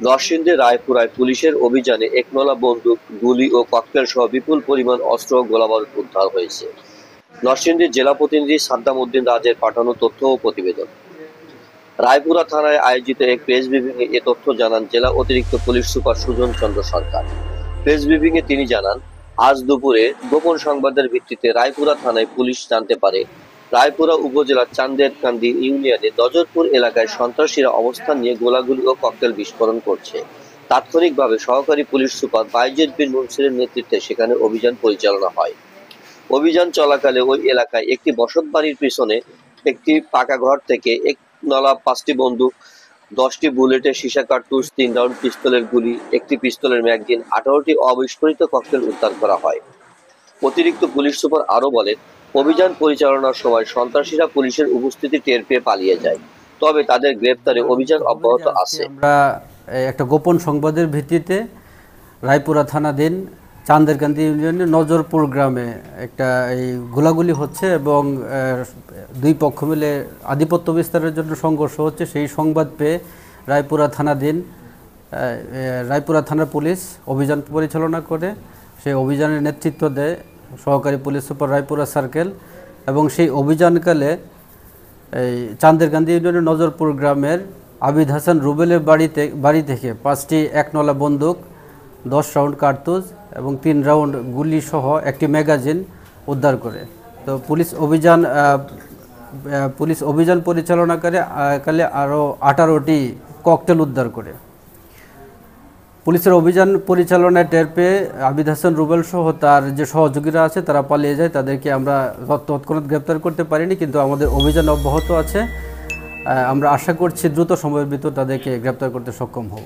নরসিংদীর রায়পুরায় পুলিশের অভিযানে একনলা বন্দুক, গুলি ও ককটেল সহ বিপুল পরিমাণ অস্ত্র ও গোলাবারুদ উদ্ধার হয়েছে। নরসিংদীর জেলা প্রতিনিধি সাদ্দাম উদ্দিন রাজের পাঠানো তথ্য ও প্রতিবেদন। রায়পুরা থানায় আয়োজিত এক প্রেস ব্রিফিংয়ে এ তথ্য জানান জেলা অতিরিক্ত পুলিশ সুপার সুজন চন্দ্র সরকার। প্রেস ব্রিফিংয়ে তিনি জানান, আজ দুপুরে গোপন সংবাদের ভিত্তিতে রায়পুরা থানায় পুলিশ জানতে পারে রায়পুরা উপজেলার চান্দেরকান্দি ইউনিয়নে নজরপুর এলাকায় সন্ত্রাসীরা অবস্থান নিয়ে গোলাগুলি ও ককটেল বিস্ফোরণ করছে। তাৎক্ষণিকভাবে সহকারী পুলিশ সুপার বাইজিদ বিন মুনসিরের নেতৃত্বে সেখানে অভিযান পরিচালনা হয়। অভিযান চলাকালে ওই এলাকায় একটি বসতবাড়ির পিছনে একটি পাকা ঘর থেকে একনলা 5টি বন্দুক, 10টি বুলেটের সীসা কার্তুজ, 3 রাউন্ড পিস্তলের গুলি, একটি পিস্তলের ম্যাগাজিন, 18টি অবিস্ফোরিত ককটেল উদ্ধার করা হয়। অতিরিক্ত পুলিশ সুপার আরও বলেন, অভিযান পরিচালনার সময় সন্ত্রাসীরা পুলিশের উপস্থিতি টের পেয়ে পালিয়ে যায়, তবে তাদের গ্রেফতারে অভিযান অব্যাহত আছে। আমরা একটা গোপন সংবাদের ভিত্তিতে রায়পুরা থানাধীন চান্দেরকান্দি ইউনিয়নের নজরপুর গ্রামে একটা এই গোলাগুলি হচ্ছে এবং দুই পক্ষ মিলে আধিপত্য বিস্তারের জন্য সংঘর্ষ হচ্ছে। সেই সংবাদ পেয়ে রায়পুরা থানার পুলিশ অভিযান পরিচালনা করে। সেই অভিযানের নেতৃত্ব দেয় সহকারী পুলিশ সুপার রায়পুরা সার্কেল এবং সেই অভিযানকালে এই চান্দেরকান্দি ইউনিয়নের নজরপুর গ্রামের আবিদ হাসান রুবেলের বাড়ি থেকে 5টি একনলা বন্দুক, 10 রাউন্ড কার্তুজ এবং 3 রাউন্ড গুলি সহ একটি ম্যাগাজিন উদ্ধার করে। তো পুলিশ অভিযান পরিচালনাকালে আরও 18টি ককটেল উদ্ধার করে। পুলিশের অভিযান পরিচালনায় টের পেয়ে আবিদ হাসান রুবেল সহ তার যে সহযোগীরা আছে তারা পালিয়ে যায়। তাদেরকে আমরা তৎক্ষণাৎ গ্রেপ্তার করতে পারিনি, কিন্তু আমাদের অভিযান অব্যাহত আছে। আমরা আশা করছি দ্রুত সময়ের ভিতর তাদেরকে গ্রেপ্তার করতে সক্ষম হব।